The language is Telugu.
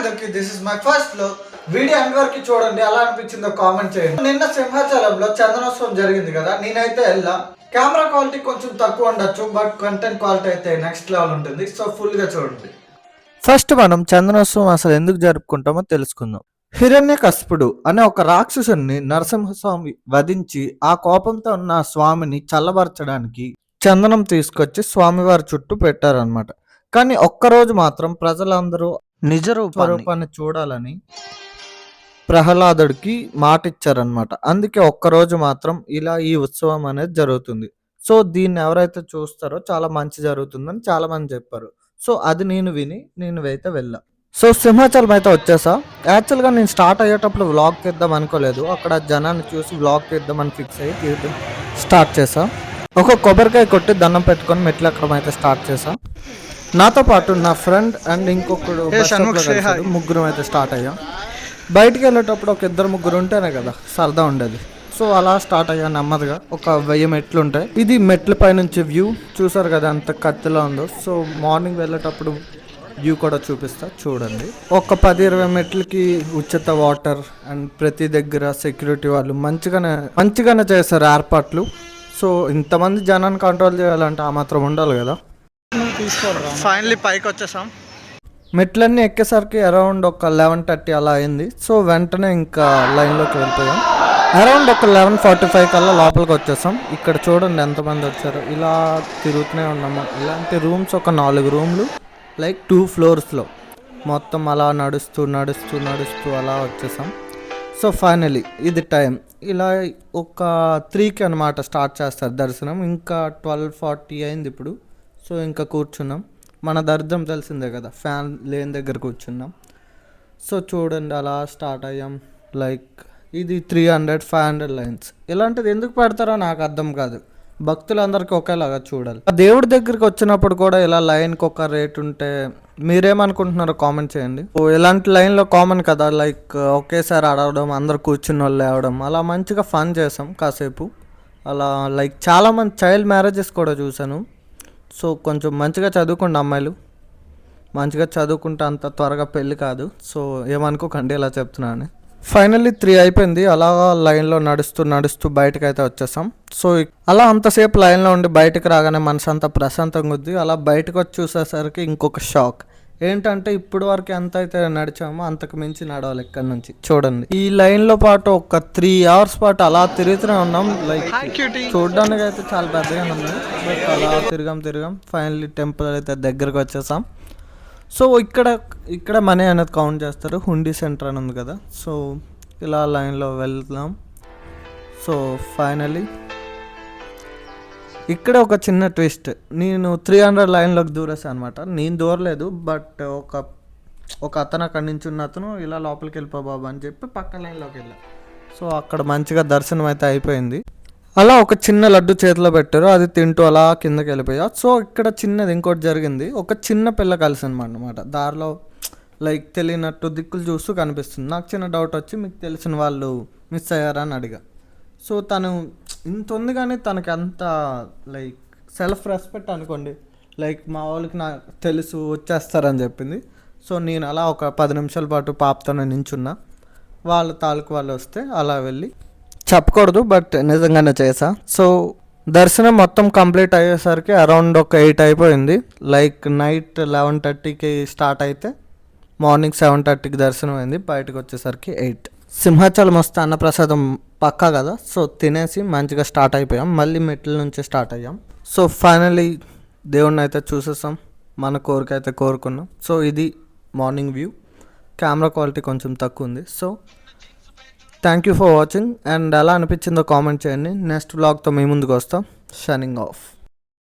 అందరికి దిస్ ఇస్ మై ఫస్ట్ లో వీడియో ఎండ్ వరకు చూడండి, ఎలా అనిపించిందో కామెంట్ చేయండి. నిన్న సింహాచలంలో చందనోత్సవం జరిగింది కదా, నేనైతే వెళ్ళా. కెమెరా క్వాలిటీ కొంచెం తక్కువ ఉండొచ్చు, బట్ కంటెంట్ క్వాలిటీ అయితే నెక్స్ట్ లెవెల్ ఉంటుంది. సో ఫుల్ గా చూడండి. ఫస్ట్ మనం చందనోత్సవం అసలు ఎందుకు జరుపుకుంటామో తెలుసుకుందాం. హిరణ్యకశిపుడు అనే ఒక రాక్షసుని నరసింహస్వామి వధించి ఆ కోపంతో ఉన్న స్వామిని చల్లబరచడానికి చందనం తీసుకొచ్చి స్వామివారి చుట్టూ పెట్టారనమాట. కానీ ఒక్కరోజు మాత్రం ప్రజలందరూ నిజ రూపాన్ని చూడాలని ప్రహ్లాదుడికి మాట ఇచ్చారనమాట. అందుకే ఒక్కరోజు మాత్రం ఇలా ఈ ఉత్సవం అనేది జరుగుతుంది. సో దీన్ని ఎవరైతే చూస్తారో చాలా మంచి జరుగుతుందని చాలా మంది చెప్పారు. సో అది నేను అయితే వెళ్ళా. సో సింహాచలం అయితే వచ్చేసా. యాక్చువల్గా నేను స్టార్ట్ అయ్యేటప్పుడు వ్లాగ్ తీద్దాం అనుకోలేదు. అక్కడ జనాన్ని చూసి వ్లాగ్ తీద్దామని ఫిక్స్ అయ్యి స్టార్ట్ చేసా. ఒక కొబ్బరికాయ కొట్టి దండం పెట్టుకొని మెట్లు ఎక్కడం అయితే స్టార్ట్ చేసా. నాతో పాటు నా ఫ్రెండ్ అండ్ ఇంకొకడు ముగ్గురం అయితే స్టార్ట్ అయ్యాం. బయటికి వెళ్ళేటప్పుడు ఒక ఇద్దరు ముగ్గురు ఉంటేనే కదా సరదా ఉండేది. సో అలా స్టార్ట్ అయ్యా నెమ్మదిగా. ఒక 1000 మెట్లు ఉంటాయి. ఇది మెట్ల పై నుంచి వ్యూ చూసారు కదా ఎంత కత్తిలో ఉందో. సో మార్నింగ్ వెళ్ళేటప్పుడు వ్యూ కూడా చూపిస్తా చూడండి. ఒక 10-20 మెట్లకి ఉచిత వాటర్ అండ్ ప్రతి దగ్గర సెక్యూరిటీ వాళ్ళు మంచిగానే చేశారు ఏర్పాట్లు. సో ఇంతమంది జనాన్ని కంట్రోల్ చేయాలంటే ఆ మాత్రం ఉండాలి కదా. ఫైనలీ పైకి వచ్చేసాం. మెట్లన్నీ ఎక్కేసరికి అరౌండ్ ఒక 11:30 అలా అయింది. సో వెంటనే ఇంకా లైన్లోకి వెళ్ళిపోయాం. అరౌండ్ ఒక 11:45 కల్లా లోపలికి వచ్చేసాం. ఇక్కడ చూడండి ఎంతమంది వచ్చారు. ఇలా తిరుగుతూనే ఉన్నాము. ఇలాంటి రూమ్స్ ఒక 4 రూమ్లు లైక్ 2 ఫ్లోర్స్లో మొత్తం అలా నడుస్తూ అలా వచ్చేసాం. సో ఫైనలీ ఇది టైం. ఇలా ఒక 3కి అనమాట స్టార్ట్ చేస్తారు దర్శనం. ఇంకా 12:40 అయింది ఇప్పుడు. సో ఇంకా కూర్చున్నాం. మన దరిద్రం తెలిసిందే కదా, ఫ్యాన్ లేని దగ్గర కూర్చున్నాం. సో చూడండి అలా స్టార్ట్ అయ్యాం. లైక్ ఇది 300-500 లైన్స్. ఇలాంటిది ఎందుకు పెడతారో నాకు అర్థం కాదు. భక్తులందరికీ ఒకేలాగా చూడాలి. ఆ దేవుడి దగ్గరికి వచ్చినప్పుడు కూడా ఇలా లైన్కి ఒక రేట్ ఉంటే మీరేమనుకుంటున్నారో కామెంట్ చేయండి. ఇలాంటి లైన్లో కామన్ కదా, లైక్ ఒకేసారి అడగడం, అందరు కూర్చున్న వాళ్ళు లేవడం, అలా మంచిగా ఫన్ చేసాం కాసేపు. అలా లైక్ చాలామంది చైల్డ్ మ్యారేజెస్ కూడా చూశాను. సో కొంచెం మంచిగా చదువుకోండి అమ్మాయిలు, మంచిగా చదువుకుంటే అంత త్వరగా పెళ్ళి కాదు. సో ఏమనుకోకండి ఇలా చెప్తున్నాను. ఫైనల్లీ 3 అయిపోయింది. అలా లైన్లో నడుస్తూ బయటకు అయితే వచ్చేసాం. సో అలా అంతసేపు లైన్లో ఉండి బయటకు రాగానే మనసు అంతా ప్రశాంతంగా ఉంది. అలా బయటకు వచ్చి చూసేసరికి ఇంకొక షాక్ ఏంటంటే ఇప్పుడు వరకు ఎంత అయితే నడిచామో అంతకు మించి నడవాలి ఇక్కడ నుంచి. చూడండి ఈ లైన్లో పాటు ఒక 3 hours పాటు అలా తిరుగుతూనే ఉన్నాం. లైక్ చూడడానికి అయితే చాలా పెద్దగా ఉంది, బట్ అలా తిరిగాం. ఫైనల్లీ టెంపుల్ అయితే దగ్గరకు వచ్చేసాం. సో ఇక్కడ మనీ అనేది కౌంట్ చేస్తారు. హుండీ సెంటర్ అని ఉంది కదా. సో ఇలా లైన్లో వెళ్తున్నాం. సో ఫైనల్లీ ఇక్కడ ఒక చిన్న ట్విస్ట్. నేను 300 లైన్లోకి దూరేసాను అనమాట. నేను దూరలేదు, బట్ ఒక అతను అక్కడి నుంచి ఉన్న అతను ఇలా లోపలికి వెళ్ళిపో బాబా అని చెప్పి పక్క లైన్లోకి వెళ్ళా. సో అక్కడ మంచిగా దర్శనం అయితే అయిపోయింది. అలా ఒక చిన్న లడ్డు చేతిలో పెట్టారు, అది తింటూ అలా కిందకి వెళ్ళిపోయా. సో ఇక్కడ చిన్నది ఇంకోటి జరిగింది. ఒక చిన్న పిల్ల కలిసిందన్నమాట దారిలో. లైక్ తెలియనట్టు దిక్కులు చూస్తూ కనిపిస్తుంది. నాకు చిన్న డౌట్ వచ్చి మీకు తెలిసిన వాళ్ళు మిస్ అయ్యారని అడిగా. సో తను ఇంత ఉంది కానీ తనకి అంత లైక్ సెల్ఫ్ రెస్పెక్ట్ అనుకోండి. లైక్ మా వాళ్ళకి నాకు తెలుసు వచ్చేస్తారని చెప్పింది. సో నేను అలా ఒక 10 నిమిషాల పాటు పాపతోనే నించున్నా. వాళ్ళ తాలూకు వాళ్ళు వస్తే అలా వెళ్ళి చెప్పకూడదు, బట్ నిజంగానే చేసా. సో దర్శనం మొత్తం కంప్లీట్ అయ్యేసరికి అరౌండ్ ఒక 8 అయిపోయింది. లైక్ నైట్ 11:30కి స్టార్ట్ అయితే మార్నింగ్ 7:30కి దర్శనం అయింది. బయటకు వచ్చేసరికి 8. సింహాచలం వస్తే అన్నప్రసాదం పక్కా కదా. సో తినేసి మంచిగా స్టార్ట్ అయిపోయాం. మళ్ళీ మెట్ల నుంచి స్టార్ట్ అయ్యాం. సో ఫైనలీ దేవుడిని అయితే చూసేసాం, మన కోరిక అయితే కోరుకున్నాం. సో ఇది మార్నింగ్ వ్యూ. కెమెరా క్వాలిటీ కొంచెం తక్కువ ఉంది. So thank you for watching. And ఎలా అనిపించిందో కామెంట్ చేయండి. నెక్స్ట్ వ్లాగ్తో మీ ముందుకు వస్తాం. Shining of.